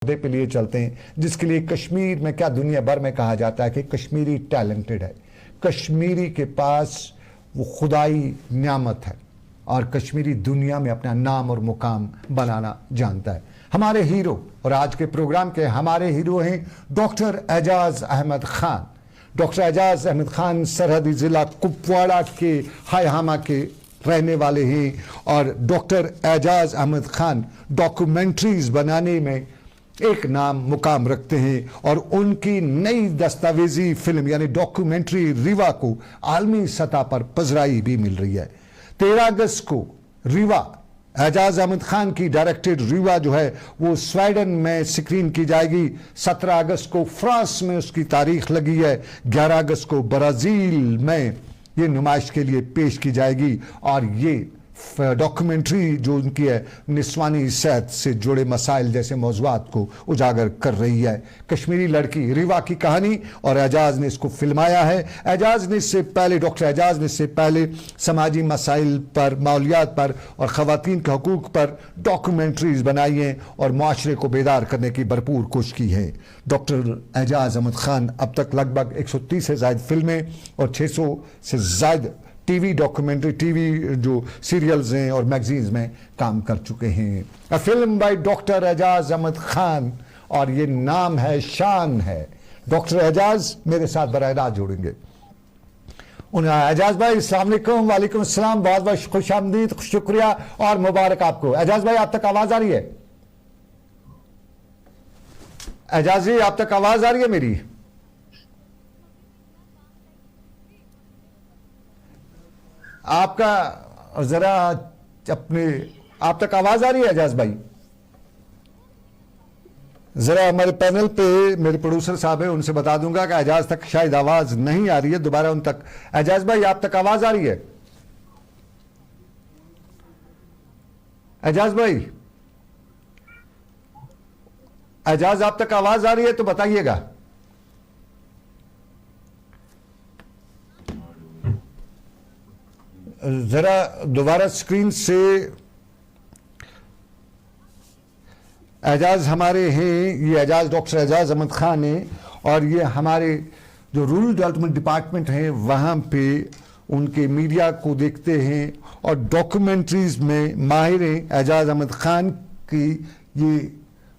मुद्दे पे लिए चलते हैं जिसके लिए कश्मीर में क्या दुनिया भर में कहा जाता है कि कश्मीरी टैलेंटेड है, कश्मीरी के पास वो खुदाई नियामत है और कश्मीरी दुनिया में अपना नाम और मुकाम बनाना जानता है। हमारे हीरो और आज के प्रोग्राम के हमारे हीरो हैं डॉक्टर एजाज अहमद खान। डॉक्टर एजाज अहमद खान सरहदी ज़िला कुपवाड़ा के हायहामा के रहने वाले हैं और डॉक्टर एजाज अहमद खान डॉक्यूमेंट्रीज बनाने में एक नाम मुकाम रखते हैं और उनकी नई दस्तावेजी फिल्म यानी डॉक्यूमेंट्री रीवा को आलमी सतह पर पजराई भी मिल रही है। 13 अगस्त को रीवा एजाज अहमद खान की डायरेक्टेड रीवा जो है वो स्वीडन में स्क्रीन की जाएगी। 17 अगस्त को फ्रांस में उसकी तारीख लगी है। 11 अगस्त को ब्राजील में ये नुमाइश के लिए पेश की जाएगी और ये डॉक्यूमेंट्री जो उनकी है निस्वानी सेहत से जुड़े मसाइल जैसे मौज़ूआत को उजागर कर रही है। कश्मीरी लड़की रीवा की कहानी और एजाज ने इसको फिल्माया है। एजाज ने इससे पहले डॉक्टर एजाज ने इससे पहले समाजी मसाइल पर, माहौलियात पर और ख़वातीन के हकूक़ पर डॉक्यूमेंट्रीज बनाई हैं और माशरे को बेदार करने की भरपूर कोशिश की है। डॉक्टर एजाज अहमद खान अब तक लगभग 130 से ज़ायद फिल्में और 600 से ज़ायद टीवी डॉक्यूमेंट्री टीवी जो सीरियल्स हैं और मैगजीन्स में काम कर चुके हैं। A film by doctor Ejaz Ahmed Khan और ये नाम है, शान है। डॉक्टर एजाज मेरे साथ बराह रास्त जोड़ेंगे। एजाज भाई अस्सलाम वालेकुम। वालेकुम अस्सलाम, बहुत बहुत खुश आमदीद, शुक्रिया और मुबारक आपको। एजाज भाई आप तक आवाज आ रही है? एजाज जी आप तक आवाज आ रही है मेरी? आपका जरा अपने आप तक आवाज आ रही है एजाज भाई? जरा हमारे पैनल पे मेरे प्रोड्यूसर साहब है उनसे बता दूंगा कि एजाज तक शायद आवाज नहीं आ रही है, दोबारा उन तक। एजाज भाई आप तक आवाज आ रही है? एजाज भाई, एजाज आप तक आवाज आ रही है तो बताइएगा। जरा दोबारा स्क्रीन से एजाज हमारे हैं, ये एजाज डॉक्टर एजाज अहमद खान है और ये हमारे जो रूरल डेवलपमेंट डिपार्टमेंट हैं वहाँ पे उनके मीडिया को देखते हैं और डॉक्यूमेंट्रीज में माहिर हैं। एजाज अहमद खान की ये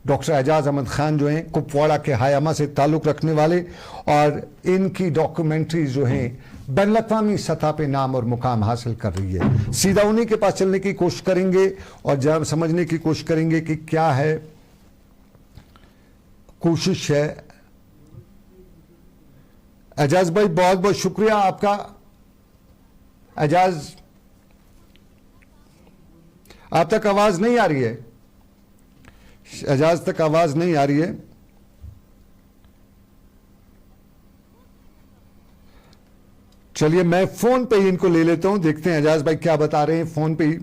डॉक्टर एजाज अहमद खान जो हैं कुपवाड़ा के हायामा से ताल्लुक़ रखने वाले और इनकी डॉक्यूमेंट्रीज जो हैं बैनुल-अक़वामी सतह पे नाम और मुकाम हासिल कर रही है। सीधा उन्हीं के पास चलने की कोशिश करेंगे और जब समझने की कोशिश करेंगे कि क्या है कोशिश है। एजाज भाई बहुत बहुत शुक्रिया आपका। एजाज आप तक आवाज नहीं आ रही है? एजाज तक आवाज नहीं आ रही है। चलिए मैं फोन पे ही इनको ले लेता हूं, देखते हैं एजाज भाई क्या बता रहे हैं फोन पे ही।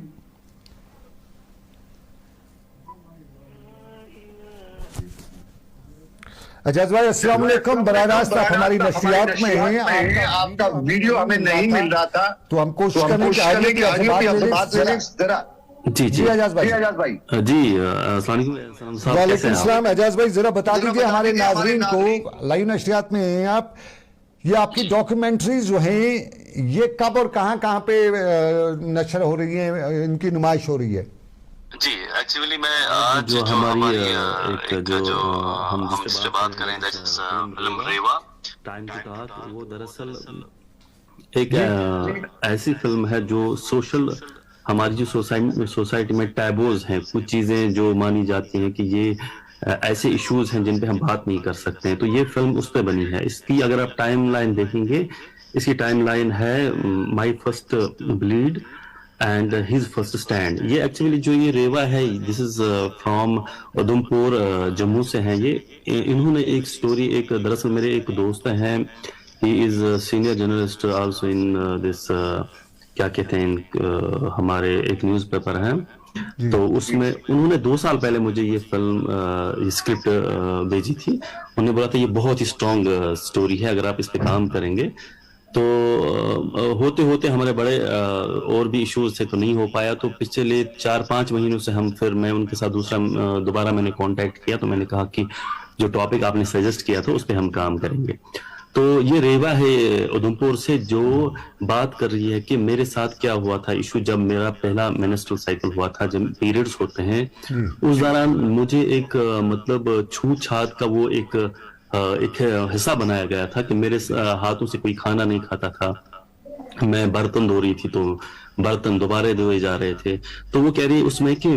एजाज भाई अस्सलाम वालेकुम, बराह रास्त आप हमारी नशरियात में हैं। आपका वीडियो हमें नहीं मिल रहा था तो हम कोशिश करें कि आगे की बात करें जरा। जी एजाज भाई। जी वालेकुम सलाम। एजाज भाई जरा बता दीजिए हमारे नाजरीन को, लाइव नशरियात में हैं आप, ये आपकी डॉक्यूमेंट्रीज जो हैं ये कब और कहां कहां पे नशर हो रही है, इनकी नुमाइश हो रही है? जी एक्चुअली मैं आज जो हमारी एक जो हम जिससे बात करें फिल्म रेवा टाइम के तहत वो दरअसल एक ऐसी फिल्म है जो सोशल हमारी जो सोसाइटी में टैबूज हैं, कुछ चीजें जो मानी जाती हैं कि ये ऐसे इश्यूज हैं जिन पे हम बात नहीं कर सकते हैं, तो ये फिल्म उस पे बनी है। इसकी अगर आप टाइमलाइन देखेंगे, इसकी टाइमलाइन है my first bleed and his first stand. ये एक्चुअली जो ये रेवा है this is from Udhampur Jammu से है। ये इन्होंने एक स्टोरी, एक दरअसल मेरे एक दोस्त हैं, he is senior journalist also in this क्या कहते हैं हमारे एक न्यूज़पेपर है, तो उसमें उन्होंने 2 साल पहले मुझे ये फिल्म स्क्रिप्ट भेजी थी। उन्होंने बोला था ये बहुत ही स्ट्रॉन्ग स्टोरी है, अगर आप इस पे काम करेंगे तो होते होते हमारे बड़े और भी इश्यूज थे तो नहीं हो पाया। तो पिछले 4-5 महीनों से मैं उनके साथ दोबारा मैंने कांटेक्ट किया। तो मैंने कहा कि जो टॉपिक आपने सजेस्ट किया था उस पर हम काम करेंगे। तो ये रेवा है उधमपुर से, जो बात कर रही है कि मेरे साथ क्या हुआ था इशू जब मेरा पहला मेंस्ट्रुअल साइकिल हुआ था, जब पीरियड्स होते हैं उस दौरान मुझे एक मतलब छूत छात का वो एक हिस्सा बनाया गया था कि मेरे हाथों से कोई खाना नहीं खाता था। मैं बर्तन धो रही थी तो बर्तन दोबारा धोए जा रहे थे। तो वो कह रही उसमें कि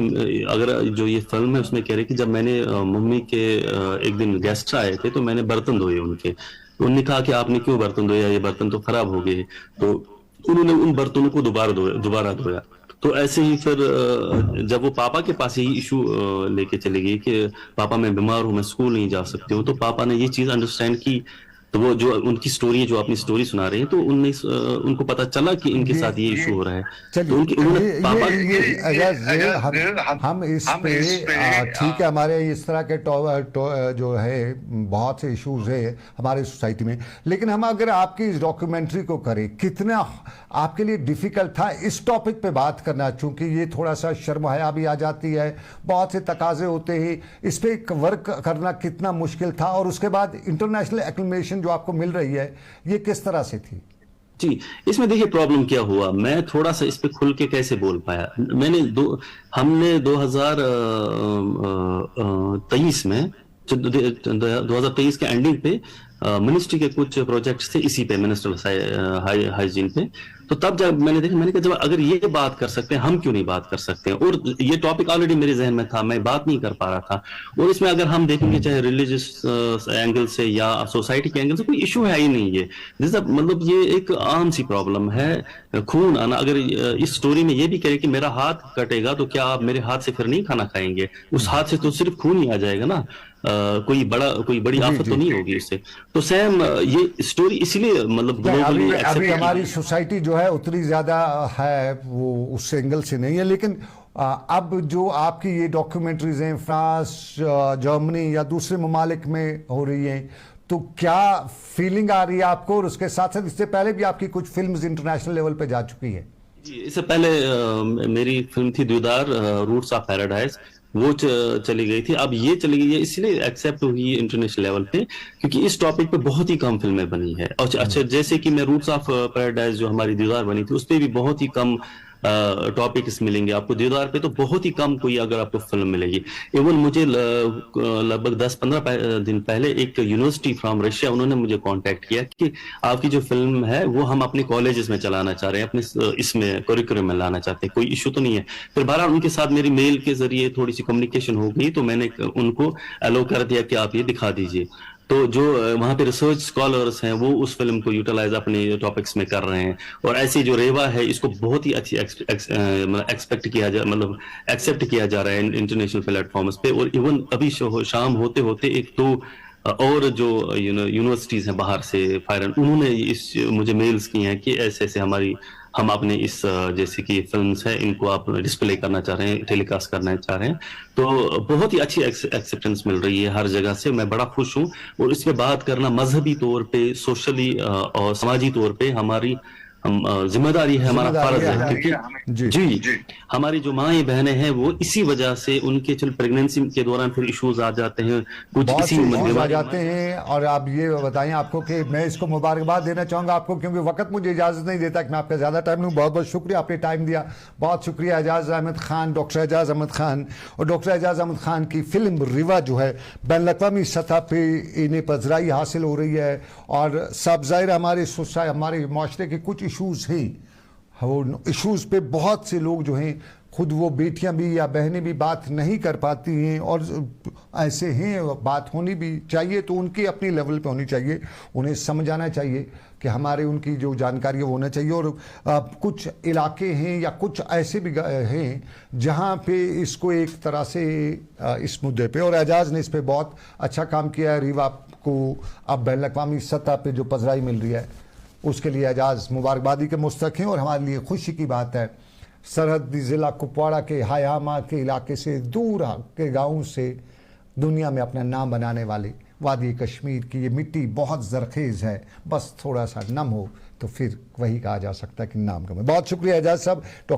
अगर जो ये फिल्म है उसमें कह रही कि जब मैंने मम्मी के एक दिन गेस्ट आए थे तो मैंने बर्तन धोए उनके। तो उन्होंने कहा कि आपने क्यों बर्तन धोया, ये बर्तन तो खराब हो गए। तो उन्होंने उन बर्तनों को दोबारा धोया। तो ऐसे ही फिर जब वो पापा के पास यही इशू लेके चली गई कि पापा मैं बीमार हूँ, मैं स्कूल नहीं जा सकती हूँ, तो पापा ने ये चीज अंडरस्टैंड की। तो वो जो उनकी स्टोरी, जो अपनी स्टोरी सुना रहे हैं, तो उनको पता चला कि इनके साथ ये इशू हो रहा है। तो उन्होंने पापा हम इस पे ठीक है, हमारे इस तरह के जो है बहुत से इश्यूज है हमारे सोसाइटी में, लेकिन हम अगर आपकी इस डॉक्यूमेंट्री को करें, कितना आपके लिए डिफिकल्ट था इस टॉपिक पे बात करना, चूंकि ये थोड़ा सा शर्म हया भी आ जाती है, बहुत से तकाजे होते हैं, इस पे वर्क करना कितना मुश्किल था, और उसके बाद इंटरनेशनल एक्लेमेशन जो आपको मिल रही है ये किस तरह से थी? जी, इसमें देखिए प्रॉब्लम क्या हुआ, मैं थोड़ा सा इस पे खुल के कैसे बोल पाया। हमने 2023 में 2023 के एंडिंग पे मिनिस्ट्री के कुछ प्रोजेक्ट्स थे इसी पे, मिनिस्ट्रियल हाइजीन पे। तो तब जब मैंने कहा जब अगर ये बात कर सकते हैं हम क्यों नहीं बात कर सकते हैं। और ये टॉपिक ऑलरेडी मेरे जहन में था, मैं बात नहीं कर पा रहा था। और इसमें अगर हम देखेंगे चाहे रिलीजियस एंगल से या सोसाइटी के एंगल से, कोई इशू है ही नहीं। ये मतलब ये एक आम सी प्रॉब्लम है, खून आना। अगर इस स्टोरी में ये भी कहे कि मेरा हाथ कटेगा तो क्या आप मेरे हाथ से फिर नहीं खाना खाएंगे? उस हाथ से तो सिर्फ खून ही आ जाएगा ना, कोई बड़ी आफत तो नहीं होगी इससे। तो सैम ये स्टोरी इसलिए मतलब अभी हमारी सोसाइटी जो है उतनी ज्यादा है वो उस एंगल से नहीं है, लेकिन अब जो आपकी ये डॉक्यूमेंट्रीज हैं फ्रांस, जर्मनी या दूसरे ममालिक में हो रही हैं, तो क्या फीलिंग आ रही है आपको? और उसके साथ साथ इससे पहले भी आपकी कुछ फिल्म्स इंटरनेशनल लेवल पे जा चुकी है। जी, इससे पहले मेरी फिल्म थी दीदार, रूट्स ऑफ पैराडाइज, वो चली गई थी। अब ये चली गई है इसलिए एक्सेप्ट हुई इंटरनेशनल लेवल पे क्योंकि इस टॉपिक पे बहुत ही कम फिल्में बनी है। और अच्छा, जैसे कि मैं रूट्स ऑफ पैराडाइज जो हमारी दीदार बनी थी उस पर भी बहुत ही कम टॉपिक्स मिलेंगे आपको। दीदार पे तो बहुत ही कम कोई अगर आपको फिल्म मिलेगी। इवन मुझे लगभग 10-15 दिन पहले एक यूनिवर्सिटी फ्रॉम रशिया, उन्होंने मुझे कांटेक्ट किया कि आपकी जो फिल्म है वो हम अपने कॉलेजेस में चलाना चाह रहे हैं, अपने इसमें करिकुलम में लाना चाहते हैं, कोई इशू तो नहीं है। फिर बहरहाल उनके साथ मेरी मेल के जरिए थोड़ी सी कम्युनिकेशन हो गई, तो मैंने उनको अलो कर दिया कि आप ये दिखा दीजिए। तो जो वहाँ पे रिसर्च स्कॉलर्स हैं वो उस फिल्म को यूटिलाइज अपने टॉपिक्स में कर रहे हैं। और ऐसी जो रेवा है इसको बहुत ही अच्छी एक्सेप्ट किया जा रहा है इंटरनेशनल प्लेटफॉर्म्स पे। और इवन अभी शाम होते होते एक तो और जो यूनिवर्सिटीज हैं बाहर से उन्होंने मुझे मेल्स किए हैं कि ऐसे हम अपने इस जैसे कि फिल्म्स है इनको आप डिस्प्ले करना चाह रहे हैं, टेलीकास्ट करना चाह रहे हैं। तो बहुत ही अच्छी एक्सेप्टेंस मिल रही है हर जगह से, मैं बड़ा खुश हूँ। और इसमें बात करना मजहबी तौर पे, सोशली और समाजी तौर पे हमारी जिम्मेदारी है, हमारा फर्ज है। क्योंकि जी हमारी जो माएँ बहनें हैं वो इसी वजह से उनके प्रेगनेंसी के दौरान फिर इश्यूज आ जाते हैं, कुछ इसी उम्र आ जाते हैं। और आप ये बताएं आपको कि मैं इसको मुबारकबाद देना चाहूँगा आपको, क्योंकि वक्त मुझे इजाज़त नहीं देता कि मैं आपका ज़्यादा टाइम लूँ। बहुत बहुत शुक्रिया, आपने टाइम दिया, बहुत शुक्रिया एजाज़ अहमद खान, डॉक्टर एजाज़ अहमद खान। और डॉक्टर एजाज़ अहमद खान की फिल्म रिवा जो है बैनुल-अक़वामी सतह पे इन्हें पज़राई हासिल हो रही है। और सब ज़ाहिर हमारे माशरे के कुछ इशूज़ हैं, वो इशूज़ पे बहुत से लोग जो हैं खुद वो बेटियां भी या बहनें भी बात नहीं कर पाती हैं, और ऐसे हैं, बात होनी भी चाहिए तो उनकी अपनी लेवल पे होनी चाहिए, उन्हें समझ आना चाहिए कि हमारे उनकी जो जानकारी है वो होना चाहिए। और कुछ इलाके हैं या कुछ ऐसे भी हैं जहाँ पे इसको एक तरह से इस मुद्दे पे, और एजाज़ ने इस पे बहुत अच्छा काम किया है। रीवा को अब बैनुल-अक़वामी सतह पे जो पज़राई मिल रही है उसके लिए एजाज़ मुबारकबादी के मुस्तहक़ हैं। और हमारे लिए खुशी की बात है सरहदी ज़िला कुपवाड़ा के हायामा के इलाके से दूर के गाँव से दुनिया में अपना नाम बनाने वाले वादी कश्मीर की ये मिट्टी बहुत ज़रखेज़ है, बस थोड़ा सा नम हो तो फिर वही कहा जा सकता है कि नाम कम है। बहुत शुक्रिया एजाज साहब। डॉक्टर